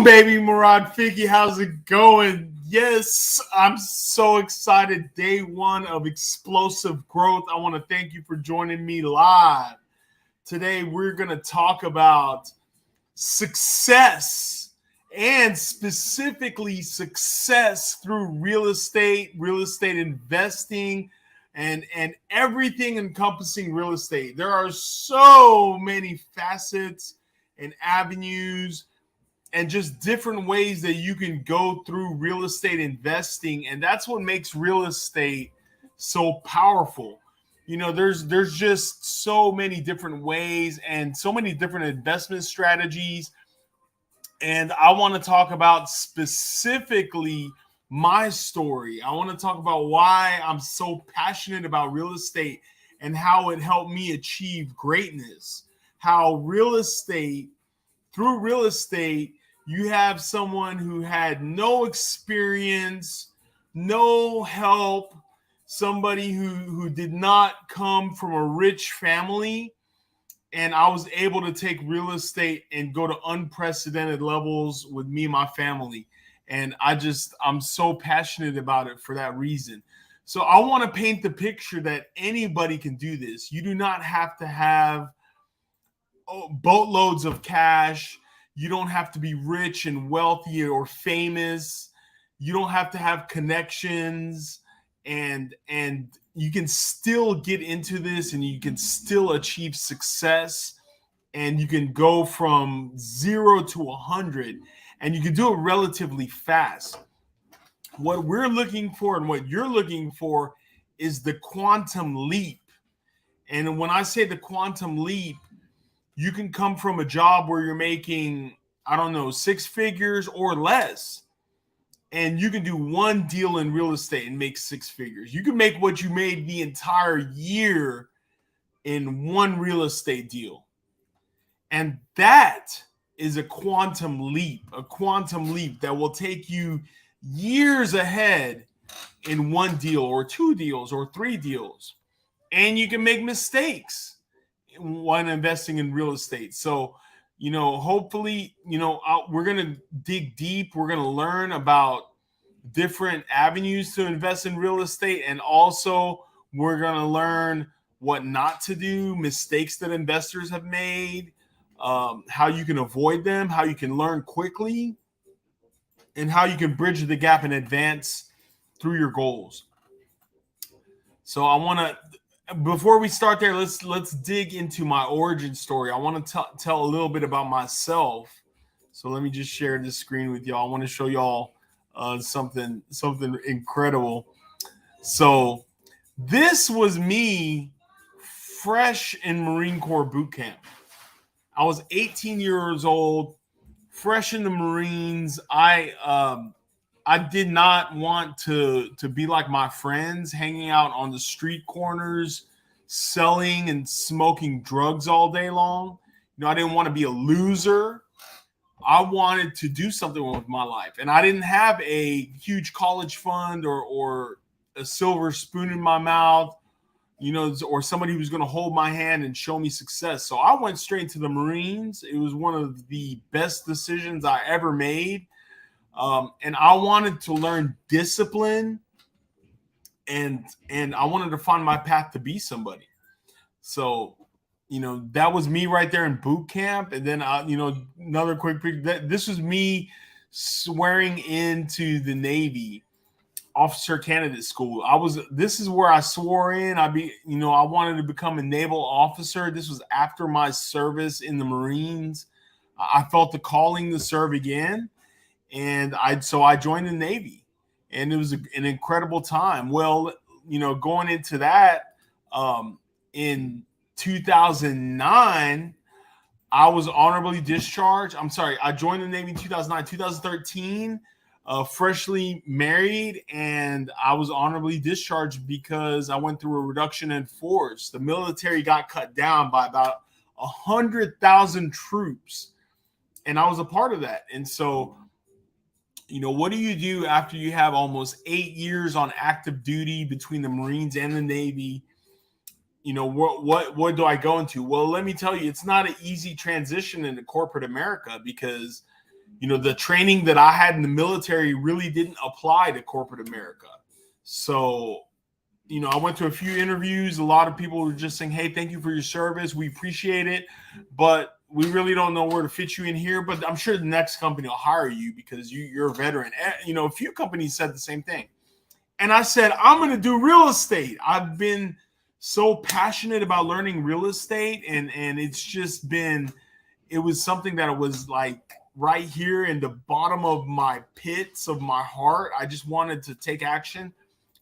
Baby. Morad, Fiki, how's it going? Yes, I'm so excited. Day one of explosive growth. I want to thank you for joining me live. Today, we're going to talk about success and specifically success through real estate investing, and everything encompassing real estate. There are so many facets and avenues and just different ways that you can go through real estate investing. And that's what makes real estate so powerful. You know, there's just so many different ways and so many different investment strategies. And I want to talk about specifically my story. I want to talk about why I'm so passionate about real estate and how it helped me achieve greatness. How through real estate, you have someone who had no experience, no help, somebody who did not come from a rich family. And I was able to take real estate and go to unprecedented levels with me and my family. And I'm so passionate about it for that reason. So I want to paint the picture that anybody can do this. You do not have to have boatloads of cash. You don't have to be rich and wealthy or famous. You don't have to have connections, and you can still get into this and you can still achieve success, and you can go from 0 to 100, and you can do it relatively fast. What we're looking for and what you're looking for is the quantum leap. And when I say the quantum leap, you can come from a job where you're making, I don't know, 6 figures or less. And you can do one deal in real estate and make 6 figures. You can make what you made the entire year in one real estate deal. And that is a quantum leap that will take you years ahead in one deal or 2 deals or 3 deals. And you can make mistakes when investing in real estate. So, hopefully, we're going to dig deep. We're going to learn about different avenues to invest in real estate. And also we're going to learn what not to do, mistakes that investors have made, how you can avoid them, how you can learn quickly, and how you can bridge the gap and advance through your goals. So I want to, before we start there, let's dig into my origin story. I want to tell a little bit about myself. So let me just share this screen with y'all. I want to show y'all something incredible. So this was me fresh in Marine Corps boot camp. I was 18 years old, fresh in the Marines. I did not want to be like my friends, hanging out on the street corners, selling and smoking drugs all day long. I didn't want to be a loser. I wanted to do something with my life. And I didn't have a huge college fund or a silver spoon in my mouth, or somebody who's going to hold my hand and show me success. So I went straight to the Marines. It was one of the best decisions I ever made. And I wanted to learn discipline, and I wanted to find my path to be somebody. So, that was me right there in boot camp. And then, another quick picture. This was me swearing into the Navy officer candidate school. This is where I swore in. I wanted to become a naval officer. This was after my service in the Marines. I felt the calling to serve again. And I joined the Navy, and it was an incredible time. Well, going into that, in 2009, I was honorably discharged. I joined the Navy in 2009, 2013, freshly married, and I was honorably discharged because I went through a reduction in force. The military got cut down by about 100,000 troops, and I was a part of that. And so, what do you do after you have almost 8 years on active duty between the Marines and the Navy? What do I go into? Well, let me tell you, it's not an easy transition into corporate America because, the training that I had in the military really didn't apply to corporate America. So, I went to a few interviews. A lot of people were just saying, hey, thank you for your service. We appreciate it, but we really don't know where to fit you in here. But I'm sure the next company will hire you because you're a veteran. A few companies said the same thing. And I said, I'm going to do real estate. I've been so passionate about learning real estate, and it's just been, it was something that was like right here in the bottom of my pits of my heart. I just wanted to take action,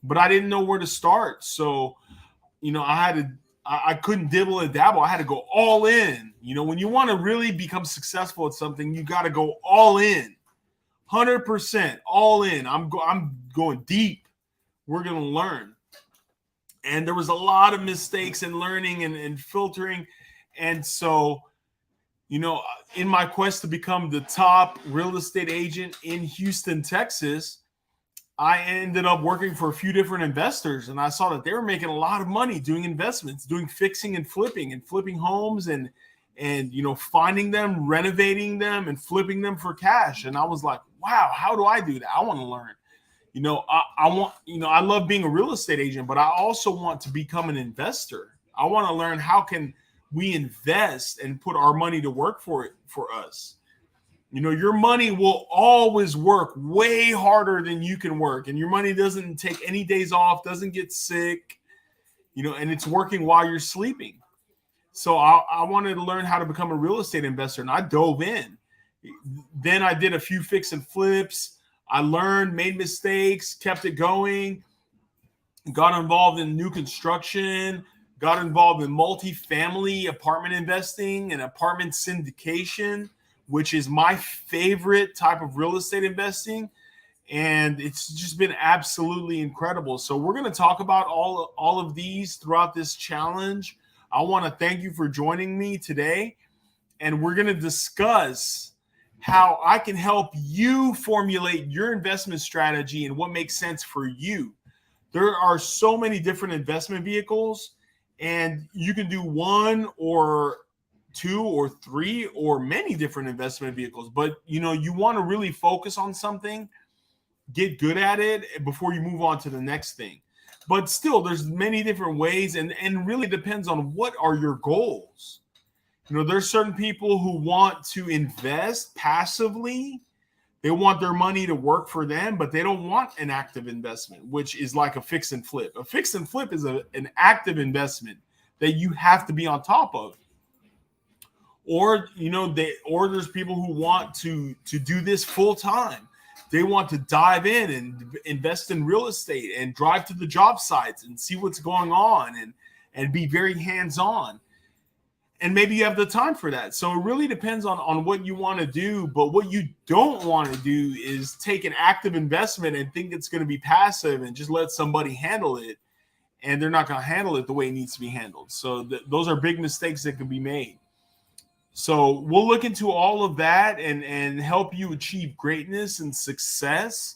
but I didn't know where to start. So, I couldn't dibble and dabble. I had to go all in. When you want to really become successful at something, you got to go all in, 100% all in. I'm going deep. We're going to learn. And there was a lot of mistakes in learning and filtering. And so, in my quest to become the top real estate agent in Houston, Texas, I ended up working for a few different investors, and I saw that they were making a lot of money doing investments, doing fixing and flipping homes and finding them, renovating them, and flipping them for cash. And I was like, wow, how do I do that? I want to learn. I love being a real estate agent, but I also want to become an investor. I want to learn how can we invest and put our money to work for us. Your money will always work way harder than you can work, and your money doesn't take any days off, doesn't get sick, and it's working while you're sleeping. So I wanted to learn how to become a real estate investor, and I dove in. Then I did a few fix and flips. I learned, made mistakes, kept it going, got involved in new construction, got involved in multifamily apartment investing and apartment syndication, which is my favorite type of real estate investing. And it's just been absolutely incredible. So we're going to talk about all of these throughout this challenge. I want to thank you for joining me today. And we're going to discuss how I can help you formulate your investment strategy and what makes sense for you. There are so many different investment vehicles, and you can do one or two or three or many different investment vehicles. But, you want to really focus on something, get good at it before you move on to the next thing. But still, there's many different ways, and really depends on what are your goals. There's certain people who want to invest passively. They want their money to work for them, but they don't want an active investment, which is like a fix and flip. A fix and flip is an active investment that you have to be on top of. Or, there's people who want to do this full time. They want to dive in and invest in real estate and drive to the job sites and see what's going on and be very hands-on. And maybe you have the time for that. So it really depends on what you want to do. But what you don't want to do is take an active investment and think it's going to be passive and just let somebody handle it. And they're not going to handle it the way it needs to be handled. So those are big mistakes that can be made. So we'll look into all of that and help you achieve greatness and success.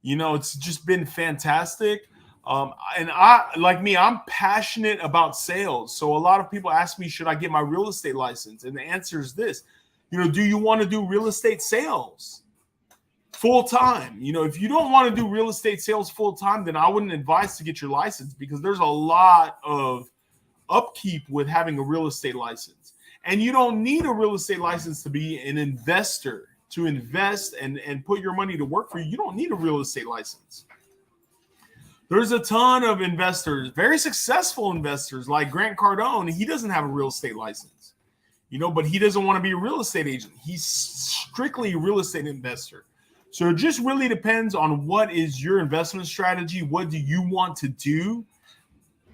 It's just been fantastic. And I'm passionate about sales. So a lot of people ask me, should I get my real estate license? And the answer is this, do you want to do real estate sales full time? If you don't want to do real estate sales full time, then I wouldn't advise to get your license, because there's a lot of upkeep with having a real estate license. And you don't need a real estate license to be an investor, to invest and put your money to work for you. You don't need a real estate license. There's a ton of investors, very successful investors like Grant Cardone. He doesn't have a real estate license, but he doesn't want to be a real estate agent. He's strictly a real estate investor. So it just really depends on what is your investment strategy. What do you want to do?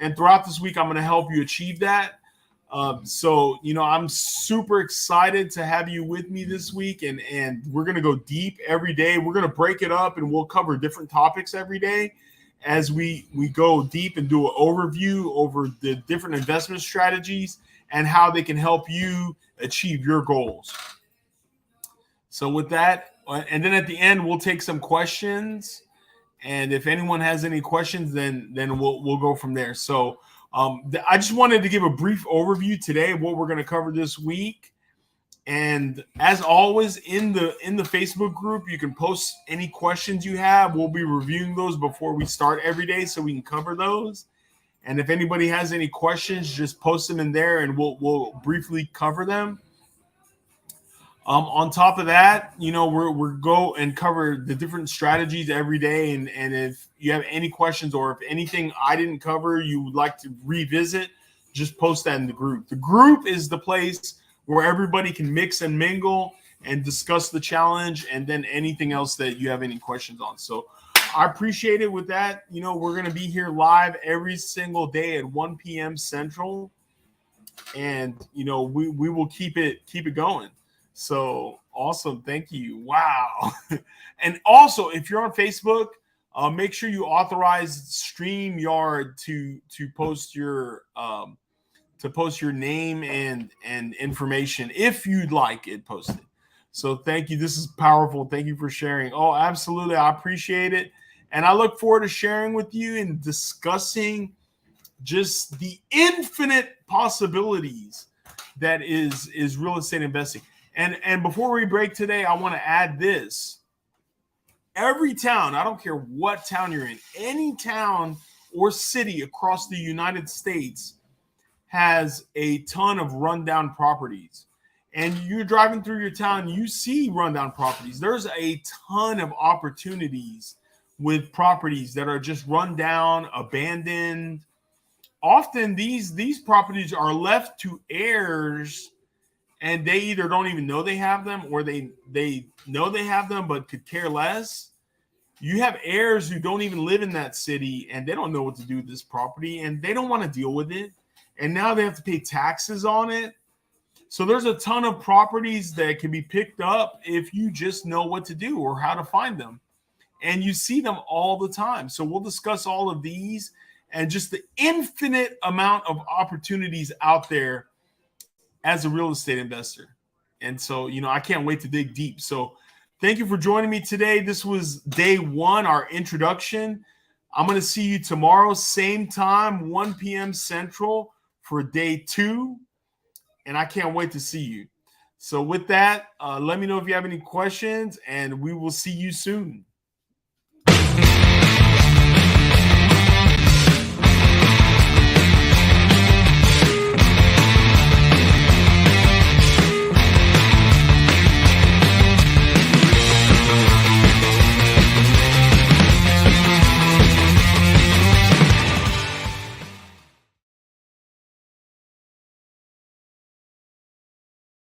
And throughout this week, I'm going to help you achieve that. So I'm super excited to have you with me this week, and we're going to go deep every day. We're going to break it up, and we'll cover different topics every day as we go deep and do an overview over the different investment strategies and how they can help you achieve your goals. So with that, and then at the end, we'll take some questions. And if anyone has any questions, then we'll go from there. So I just wanted to give a brief overview today of what we're going to cover this week. And as always, in the Facebook group, you can post any questions you have. We'll be reviewing those before we start every day so we can cover those. And if anybody has any questions, just post them in there and we'll briefly cover them. On top of that, we're go and cover the different strategies every day. And if you have any questions or if anything I didn't cover you would like to revisit, just post that in the group. The group is the place where everybody can mix and mingle and discuss the challenge and then anything else that you have any questions on. So I appreciate it. With that, we're going to be here live every single day at 1 p.m. Central. And, we will keep it going. So awesome. Thank you. Wow. And also, if you're on Facebook, make sure you authorize StreamYard to post your name and information if you'd like it posted. So thank you. This is powerful. Thank you for sharing. Oh, absolutely. I appreciate it. And I look forward to sharing with you and discussing just the infinite possibilities that is real estate investing. And before we break today, I want to add this. Every town, I don't care what town you're in, any town or city across the United States has a ton of rundown properties. And you're driving through your town, you see rundown properties. There's a ton of opportunities with properties that are just run down, abandoned. Often these properties are left to heirs, and they either don't even know they have them or they know they have them but could care less. You have heirs who don't even live in that city and they don't know what to do with this property and they don't want to deal with it. And now they have to pay taxes on it. So there's a ton of properties that can be picked up if you just know what to do or how to find them. And you see them all the time. So we'll discuss all of these and just the infinite amount of opportunities out there as a real estate investor. And so, I can't wait to dig deep. So thank you for joining me today. This was day one, our introduction. I'm going to see you tomorrow, same time, 1 p.m. Central for day two. And I can't wait to see you. So with that, let me know if you have any questions and we will see you soon.